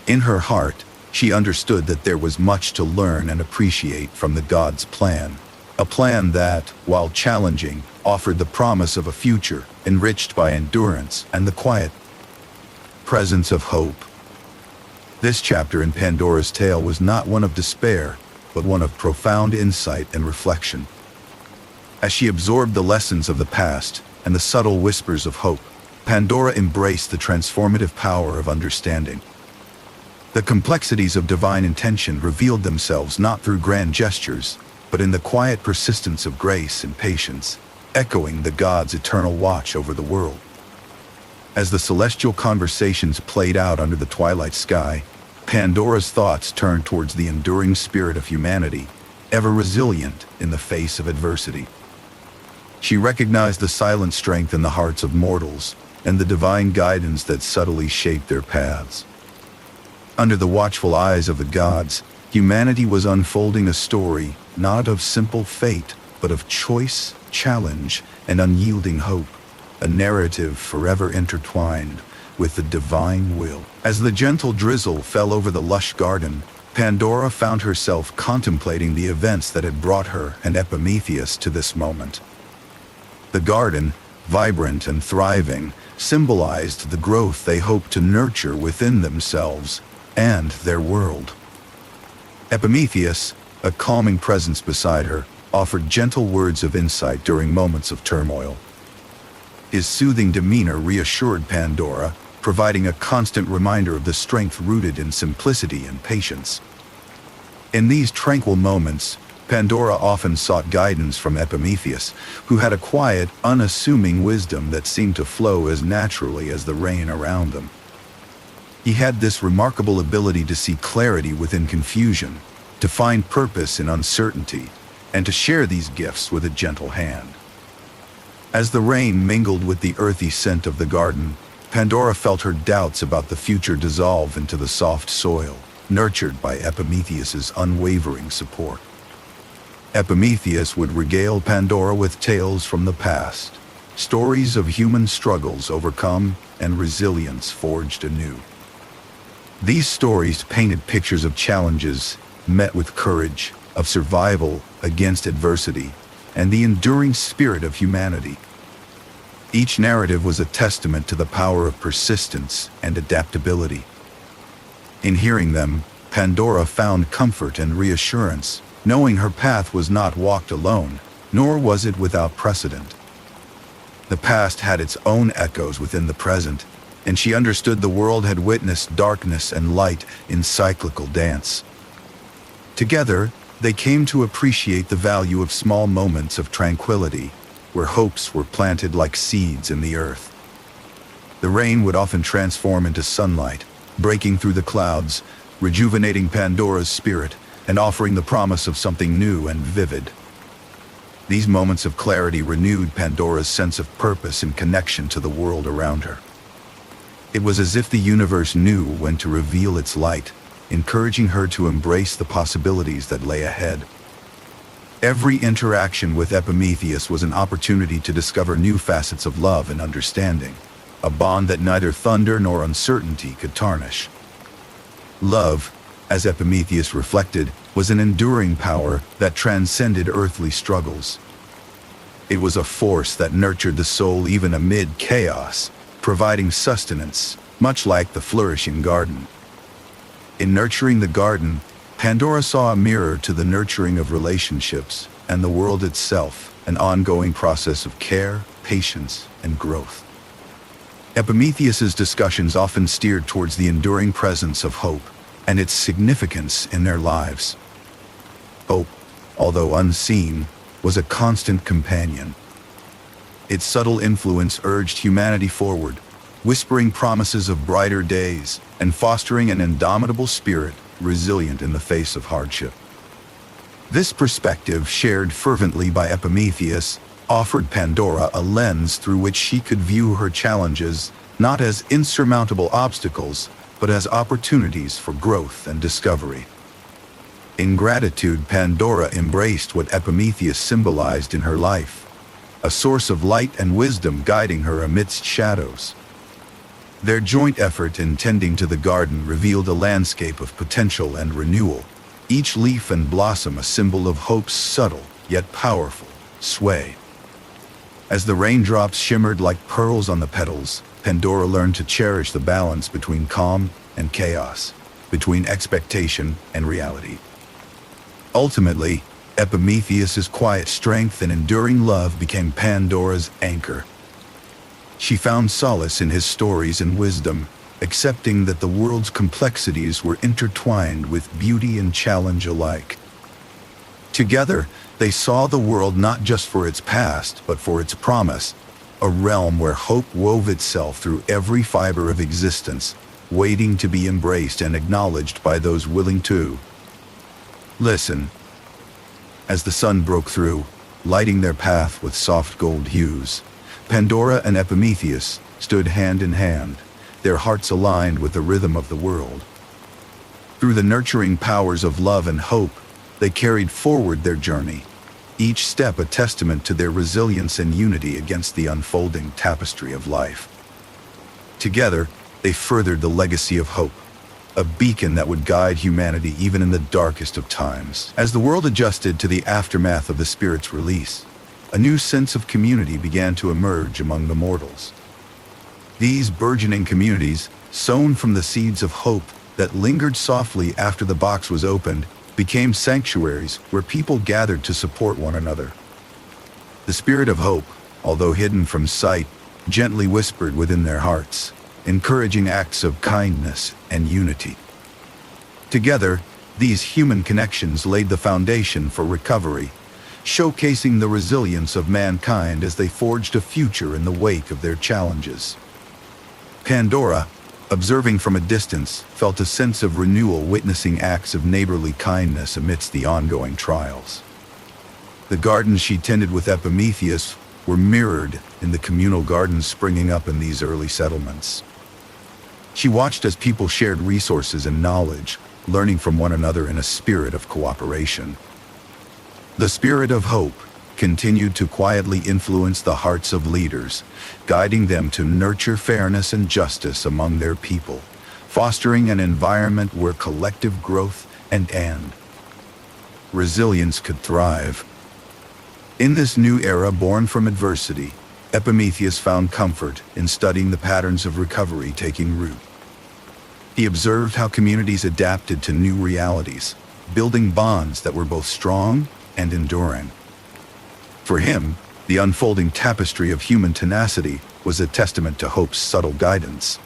In her heart, she understood that there was much to learn and appreciate from the gods' plan, a plan that, while challenging, offered the promise of a future enriched by endurance and the quiet presence of hope. This chapter in Pandora's tale was not one of despair, but one of profound insight and reflection. As she absorbed the lessons of the past and the subtle whispers of hope, Pandora embraced the transformative power of understanding. The complexities of divine intention revealed themselves not through grand gestures, but in the quiet persistence of grace and patience, echoing the gods' eternal watch over the world. As the celestial conversations played out under the twilight sky, Pandora's thoughts turned towards the enduring spirit of humanity, ever resilient in the face of adversity. She recognized the silent strength in the hearts of mortals and the divine guidance that subtly shaped their paths. Under the watchful eyes of the gods, humanity was unfolding a story not of simple fate, but of choice, challenge, and unyielding hope, a narrative forever intertwined with the divine will. As the gentle drizzle fell over the lush garden, Pandora found herself contemplating the events that had brought her and Epimetheus to this moment. The garden, vibrant and thriving, symbolized the growth they hoped to nurture within themselves and their world. Epimetheus, a calming presence beside her, offered gentle words of insight during moments of turmoil. His soothing demeanor reassured Pandora, providing a constant reminder of the strength rooted in simplicity and patience. In these tranquil moments, Pandora often sought guidance from Epimetheus, who had a quiet, unassuming wisdom that seemed to flow as naturally as the rain around them. He had this remarkable ability to see clarity within confusion, to find purpose in uncertainty, and to share these gifts with a gentle hand. As the rain mingled with the earthy scent of the garden, Pandora felt her doubts about the future dissolve into the soft soil, nurtured by Epimetheus's unwavering support. Epimetheus would regale Pandora with tales from the past, stories of human struggles overcome and resilience forged anew. These stories painted pictures of challenges met with courage, of survival against adversity, and the enduring spirit of humanity. Each narrative was a testament to the power of persistence and adaptability. In hearing them, Pandora found comfort and reassurance, knowing her path was not walked alone, nor was it without precedent. The past had its own echoes within the present, and she understood the world had witnessed darkness and light in cyclical dance. Together, they came to appreciate the value of small moments of tranquility, where hopes were planted like seeds in the earth. The rain would often transform into sunlight, breaking through the clouds, rejuvenating Pandora's spirit, and offering the promise of something new and vivid. These moments of clarity renewed Pandora's sense of purpose and connection to the world around her. It was as if the universe knew when to reveal its light, encouraging her to embrace the possibilities that lay ahead. Every interaction with Epimetheus was an opportunity to discover new facets of love and understanding, a bond that neither thunder nor uncertainty could tarnish. Love, as Epimetheus reflected, was an enduring power that transcended earthly struggles. It was a force that nurtured the soul even amid chaos, providing sustenance, much like the flourishing garden. In nurturing the garden, Pandora saw a mirror to the nurturing of relationships and the world itself, an ongoing process of care, patience, and growth. Epimetheus's discussions often steered towards the enduring presence of hope and its significance in their lives. Hope, although unseen, was a constant companion. Its subtle influence urged humanity forward, whispering promises of brighter days and fostering an indomitable spirit resilient in the face of hardship. This perspective, shared fervently by Epimetheus, offered Pandora a lens through which she could view her challenges not as insurmountable obstacles, but as opportunities for growth and discovery. In gratitude, Pandora embraced what Epimetheus symbolized in her life, a source of light and wisdom guiding her amidst shadows. Their joint effort in tending to the garden revealed a landscape of potential and renewal, each leaf and blossom a symbol of hope's subtle, yet powerful, sway. As the raindrops shimmered like pearls on the petals, Pandora learned to cherish the balance between calm and chaos, between expectation and reality. Ultimately, Epimetheus's quiet strength and enduring love became Pandora's anchor. She found solace in his stories and wisdom, accepting that the world's complexities were intertwined with beauty and challenge alike. Together, they saw the world not just for its past, but for its promise, a realm where hope wove itself through every fiber of existence, waiting to be embraced and acknowledged by those willing to listen. As the sun broke through, lighting their path with soft gold hues, Pandora and Epimetheus stood hand in hand, their hearts aligned with the rhythm of the world. Through the nurturing powers of love and hope, they carried forward their journey, each step a testament to their resilience and unity against the unfolding tapestry of life. Together, they furthered the legacy of hope, a beacon that would guide humanity even in the darkest of times. As the world adjusted to the aftermath of the spirit's release, a new sense of community began to emerge among the mortals. These burgeoning communities, sown from the seeds of hope that lingered softly after the box was opened, became sanctuaries where people gathered to support one another. The spirit of hope, although hidden from sight, gently whispered within their hearts, encouraging acts of kindness and unity. Together, these human connections laid the foundation for recovery, showcasing the resilience of mankind as they forged a future in the wake of their challenges. Pandora, observing from a distance, felt a sense of renewal, witnessing acts of neighborly kindness amidst the ongoing trials. The gardens she tended with Epimetheus were mirrored in the communal gardens springing up in these early settlements. She watched as people shared resources and knowledge, learning from one another in a spirit of cooperation. The spirit of hope continued to quietly influence the hearts of leaders, guiding them to nurture fairness and justice among their people, fostering an environment where collective growth and resilience could thrive. In this new era born from adversity, Epimetheus found comfort in studying the patterns of recovery taking root. He observed how communities adapted to new realities, building bonds that were both strong and enduring. For him, the unfolding tapestry of human tenacity was a testament to hope's subtle guidance.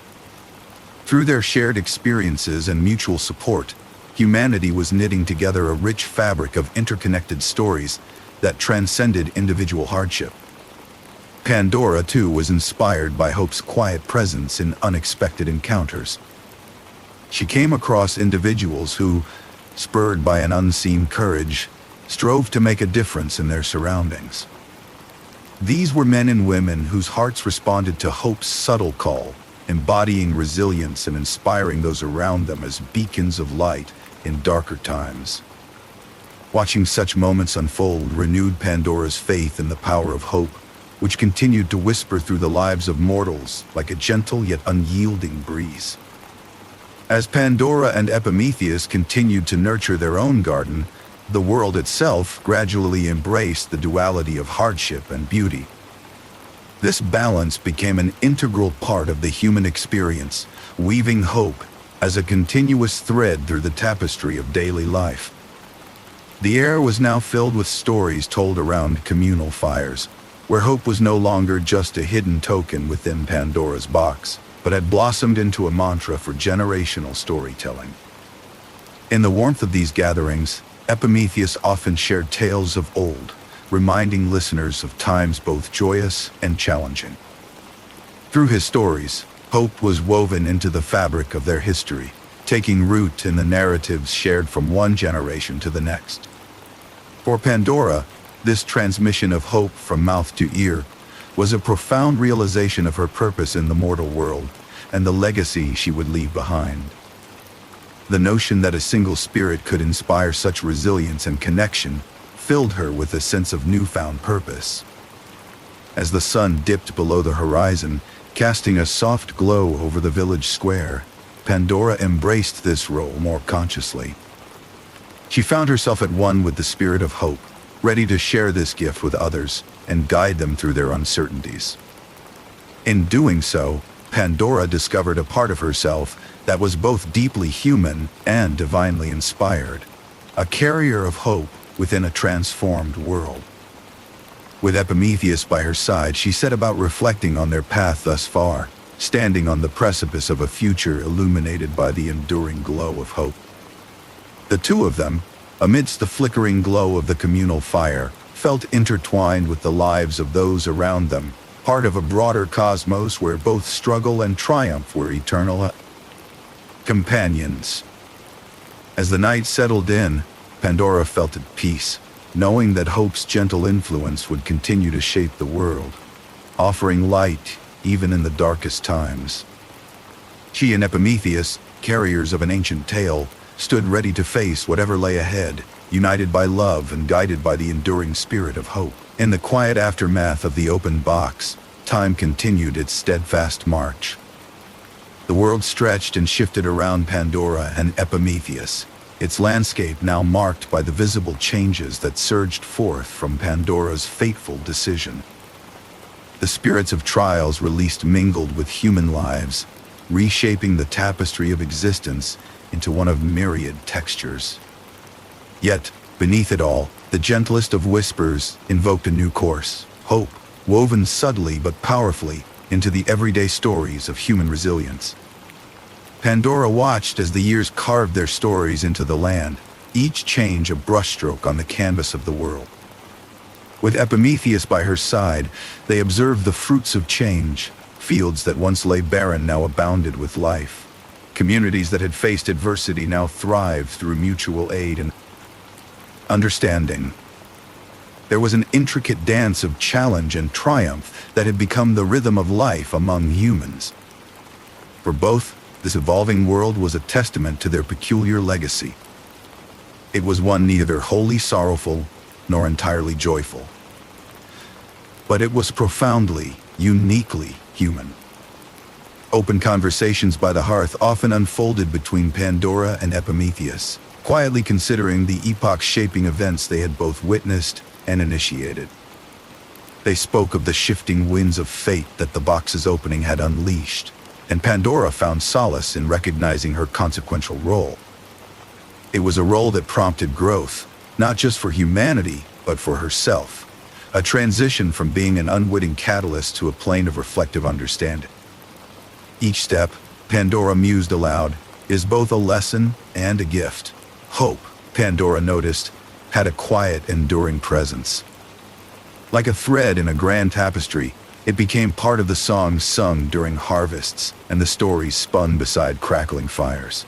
Through their shared experiences and mutual support, humanity was knitting together a rich fabric of interconnected stories that transcended individual hardship. Pandora, too, was inspired by hope's quiet presence in unexpected encounters. She came across individuals who, spurred by an unseen courage, strove to make a difference in their surroundings. These were men and women whose hearts responded to hope's subtle call, embodying resilience and inspiring those around them as beacons of light in darker times. Watching such moments unfold renewed Pandora's faith in the power of hope, which continued to whisper through the lives of mortals like a gentle yet unyielding breeze. As Pandora and Epimetheus continued to nurture their own garden, the world itself gradually embraced the duality of hardship and beauty. This balance became an integral part of the human experience, weaving hope as a continuous thread through the tapestry of daily life. The air was now filled with stories told around communal fires, where hope was no longer just a hidden token within Pandora's box, but had blossomed into a mantra for generational storytelling. In the warmth of these gatherings, Epimetheus often shared tales of old, reminding listeners of times both joyous and challenging. Through his stories, hope was woven into the fabric of their history, taking root in the narratives shared from one generation to the next. For Pandora, this transmission of hope from mouth to ear was a profound realization of her purpose in the mortal world and the legacy she would leave behind. The notion that a single spirit could inspire such resilience and connection filled her with a sense of newfound purpose. As the sun dipped below the horizon, casting a soft glow over the village square, Pandora embraced this role more consciously. She found herself at one with the spirit of hope, ready to share this gift with others and guide them through their uncertainties. In doing so, Pandora discovered a part of herself that was both deeply human and divinely inspired, a carrier of hope within a transformed world. With Epimetheus by her side, she set about reflecting on their path thus far, standing on the precipice of a future illuminated by the enduring glow of hope. The two of them, amidst the flickering glow of the communal fire, felt intertwined with the lives of those around them, part of a broader cosmos where both struggle and triumph were eternal companions. As the night settled in, Pandora felt at peace, knowing that hope's gentle influence would continue to shape the world, offering light even in the darkest times. She and Epimetheus, carriers of an ancient tale, stood ready to face whatever lay ahead, united by love and guided by the enduring spirit of hope. In the quiet aftermath of the open box, time continued its steadfast march. The world stretched and shifted around Pandora and Epimetheus, its landscape now marked by the visible changes that surged forth from Pandora's fateful decision. The spirits of trials released mingled with human lives, reshaping the tapestry of existence into one of myriad textures. Yet, beneath it all, the gentlest of whispers invoked a new course, hope, woven subtly but powerfully into the everyday stories of human resilience. Pandora watched as the years carved their stories into the land, each change a brushstroke on the canvas of the world. With Epimetheus by her side, they observed the fruits of change, fields that once lay barren now abounded with life. Communities that had faced adversity now thrived through mutual aid and understanding. There was an intricate dance of challenge and triumph that had become the rhythm of life among humans. For both, this evolving world was a testament to their peculiar legacy. It was one neither wholly sorrowful nor entirely joyful. But it was profoundly, uniquely human. Open conversations by the hearth often unfolded between Pandora and Epimetheus, quietly considering the epoch-shaping events they had both witnessed and initiated. They spoke of the shifting winds of fate that the box's opening had unleashed, and Pandora found solace in recognizing her consequential role. It was a role that prompted growth, not just for humanity, but for herself, a transition from being an unwitting catalyst to a plane of reflective understanding. Each step, Pandora mused aloud, is both a lesson and a gift. Hope, Pandora noticed, had a quiet, enduring presence. Like a thread in a grand tapestry, it became part of the songs sung during harvests and the stories spun beside crackling fires.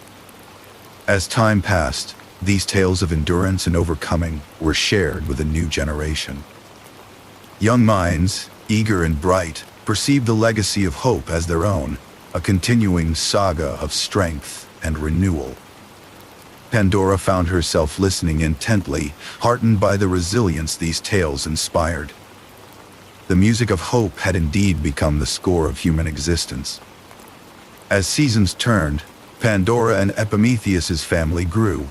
As time passed, these tales of endurance and overcoming were shared with a new generation. Young minds, eager and bright, perceived the legacy of hope as their own, a continuing saga of strength and renewal. Pandora found herself listening intently, heartened by the resilience these tales inspired. The music of hope had indeed become the score of human existence. As seasons turned, Pandora and Epimetheus's family grew.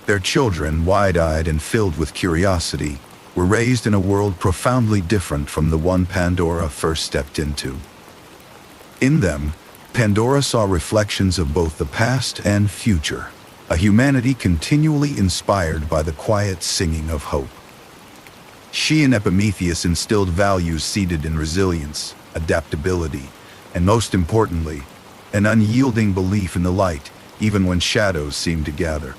Their children, wide-eyed and filled with curiosity, were raised in a world profoundly different from the one Pandora first stepped into. In them, Pandora saw reflections of both the past and future, a humanity continually inspired by the quiet singing of hope. She and Epimetheus instilled values seated in resilience, adaptability, and most importantly, an unyielding belief in the light, even when shadows seemed to gather.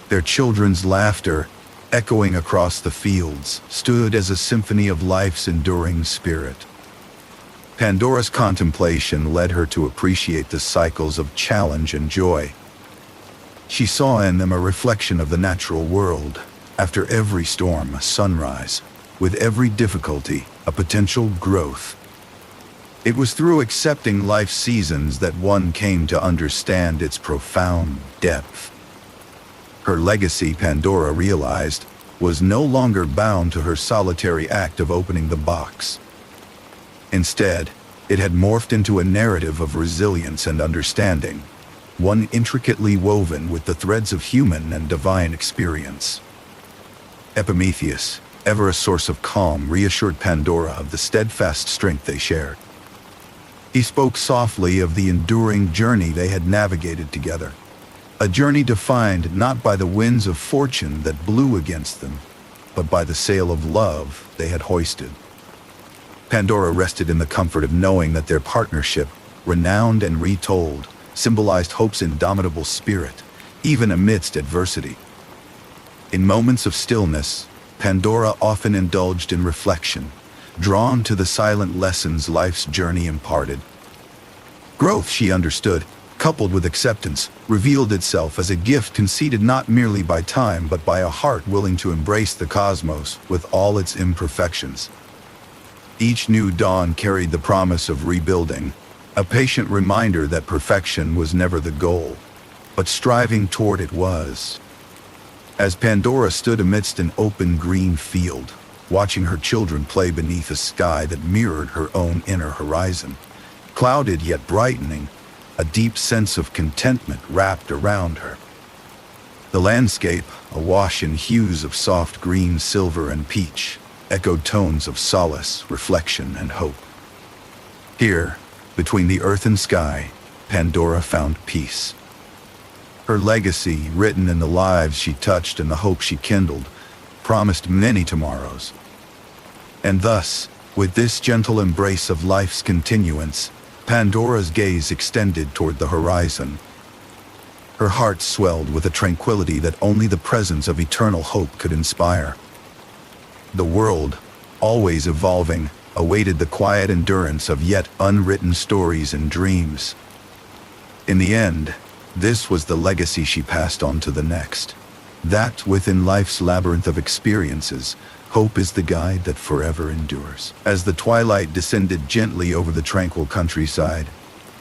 Their children's laughter, echoing across the fields, stood as a symphony of life's enduring spirit. Pandora's contemplation led her to appreciate the cycles of challenge and joy. She saw in them a reflection of the natural world. After every storm, a sunrise. With every difficulty, a potential growth. It was through accepting life's seasons that one came to understand its profound depth. Her legacy, Pandora realized, was no longer bound to her solitary act of opening the box. Instead, it had morphed into a narrative of resilience and understanding, one intricately woven with the threads of human and divine experience. Epimetheus, ever a source of calm, reassured Pandora of the steadfast strength they shared. He spoke softly of the enduring journey they had navigated together. A journey defined not by the winds of fortune that blew against them, but by the sail of love they had hoisted. Pandora rested in the comfort of knowing that their partnership, renowned and retold, symbolized hope's indomitable spirit, even amidst adversity. In moments of stillness, Pandora often indulged in reflection, drawn to the silent lessons life's journey imparted. Growth, she understood, coupled with acceptance, revealed itself as a gift conceded not merely by time but by a heart willing to embrace the cosmos with all its imperfections. Each new dawn carried the promise of rebuilding, a patient reminder that perfection was never the goal, but striving toward it was. As Pandora stood amidst an open green field, watching her children play beneath a sky that mirrored her own inner horizon, clouded yet brightening, a deep sense of contentment wrapped around her. The landscape, awash in hues of soft green, silver, and peach, echoed tones of solace, reflection, and hope. Here, between the earth and sky, Pandora found peace. Her legacy, written in the lives she touched and the hope she kindled, promised many tomorrows. And thus, with this gentle embrace of life's continuance, Pandora's gaze extended toward the horizon. Her heart swelled with a tranquility that only the presence of eternal hope could inspire. The world, always evolving, awaited the quiet endurance of yet unwritten stories and dreams. In the end, this was the legacy she passed on to the next. That within life's labyrinth of experiences, hope is the guide that forever endures. As the twilight descended gently over the tranquil countryside,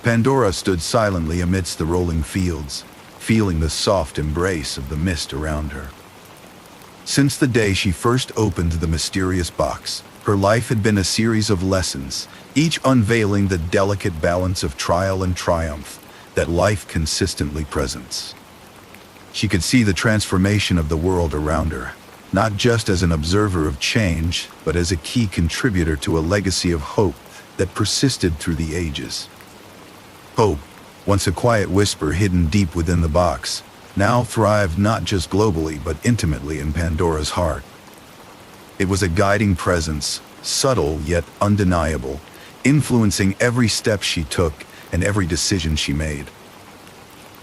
Pandora stood silently amidst the rolling fields, feeling the soft embrace of the mist around her. Since the day she first opened the mysterious box, her life had been a series of lessons, each unveiling the delicate balance of trial and triumph that life consistently presents. She could see the transformation of the world around her, not just as an observer of change, but as a key contributor to a legacy of hope that persisted through the ages. Hope, once a quiet whisper hidden deep within the box, now thrived not just globally but intimately in Pandora's heart. It was a guiding presence, subtle yet undeniable, influencing every step she took and every decision she made.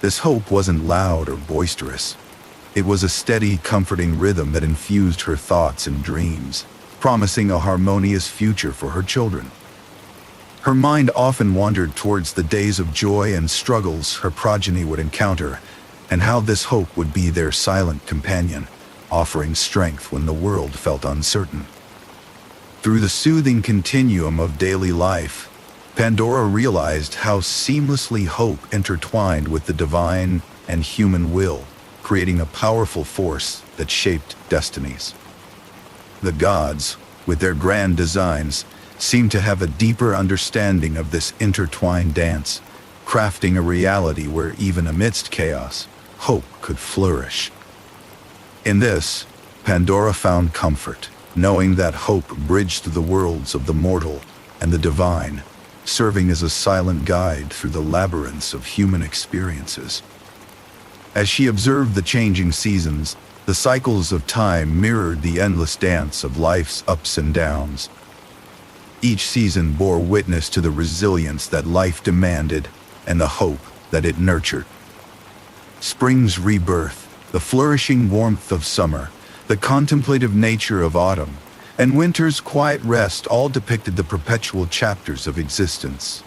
This hope wasn't loud or boisterous. It was a steady, comforting rhythm that infused her thoughts and dreams, promising a harmonious future for her children. Her mind often wandered towards the days of joy and struggles her progeny would encounter, and how this hope would be their silent companion, offering strength when the world felt uncertain. Through the soothing continuum of daily life, Pandora realized how seamlessly hope intertwined with the divine and human will, creating a powerful force that shaped destinies. The gods, with their grand designs, seemed to have a deeper understanding of this intertwined dance, crafting a reality where even amidst chaos, hope could flourish. In this, Pandora found comfort, knowing that hope bridged the worlds of the mortal and the divine, serving as a silent guide through the labyrinths of human experiences. As she observed the changing seasons, the cycles of time mirrored the endless dance of life's ups and downs. Each season bore witness to the resilience that life demanded and the hope that it nurtured. Spring's rebirth, the flourishing warmth of summer, the contemplative nature of autumn, and winter's quiet rest all depicted the perpetual chapters of existence.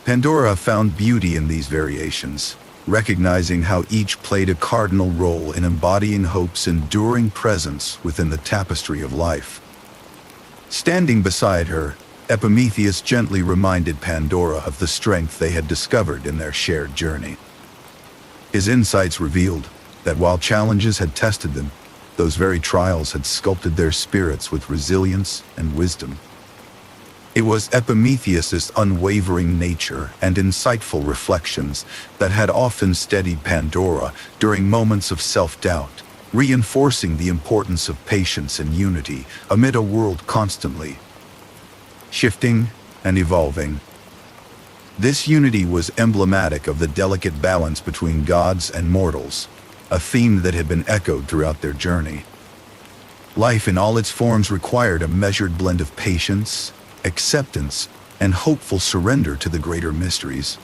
Pandora found beauty in these variations, recognizing how each played a cardinal role in embodying hope's enduring presence within the tapestry of life. Standing beside her, Epimetheus gently reminded Pandora of the strength they had discovered in their shared journey. His insights revealed that while challenges had tested them, those very trials had sculpted their spirits with resilience and wisdom. It was Epimetheus's unwavering nature and insightful reflections that had often steadied Pandora during moments of self-doubt, reinforcing the importance of patience and unity amid a world constantly shifting and evolving. This unity was emblematic of the delicate balance between gods and mortals, a theme that had been echoed throughout their journey. Life in all its forms required a measured blend of patience, acceptance, and hopeful surrender to the greater mysteries.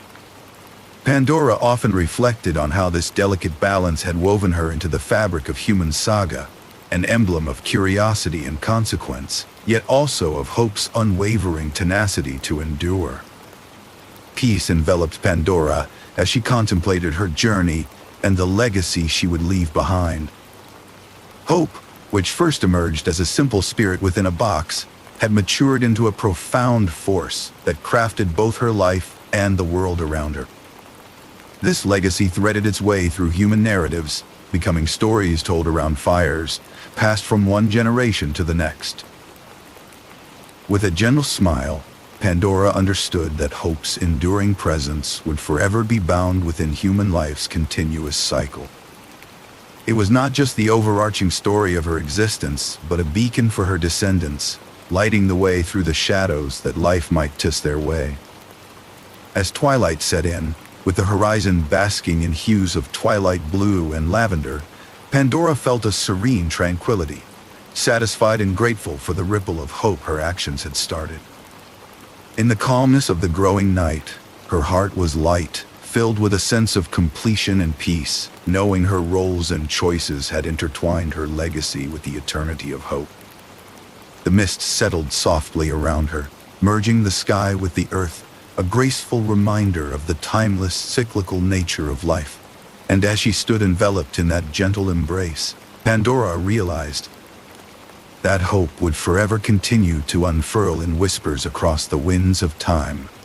Pandora often reflected on how this delicate balance had woven her into the fabric of human saga, an emblem of curiosity and consequence, yet also of hope's unwavering tenacity to endure. Peace enveloped Pandora as she contemplated her journey and the legacy she would leave behind. Hope, which first emerged as a simple spirit within a box, had matured into a profound force that crafted both her life and the world around her. This legacy threaded its way through human narratives, becoming stories told around fires, passed from one generation to the next. With a gentle smile, Pandora understood that hope's enduring presence would forever be bound within human life's continuous cycle. It was not just the overarching story of her existence, but a beacon for her descendants, lighting the way through the shadows that life might twist their way. As twilight set in, with the horizon basking in hues of twilight blue and lavender, Pandora felt a serene tranquility, satisfied and grateful for the ripple of hope her actions had started. In the calmness of the growing night, her heart was light, filled with a sense of completion and peace, knowing her roles and choices had intertwined her legacy with the eternity of hope. The mist settled softly around her, merging the sky with the earth, a graceful reminder of the timeless, cyclical nature of life. And as she stood enveloped in that gentle embrace, Pandora realized that hope would forever continue to unfurl in whispers across the winds of time.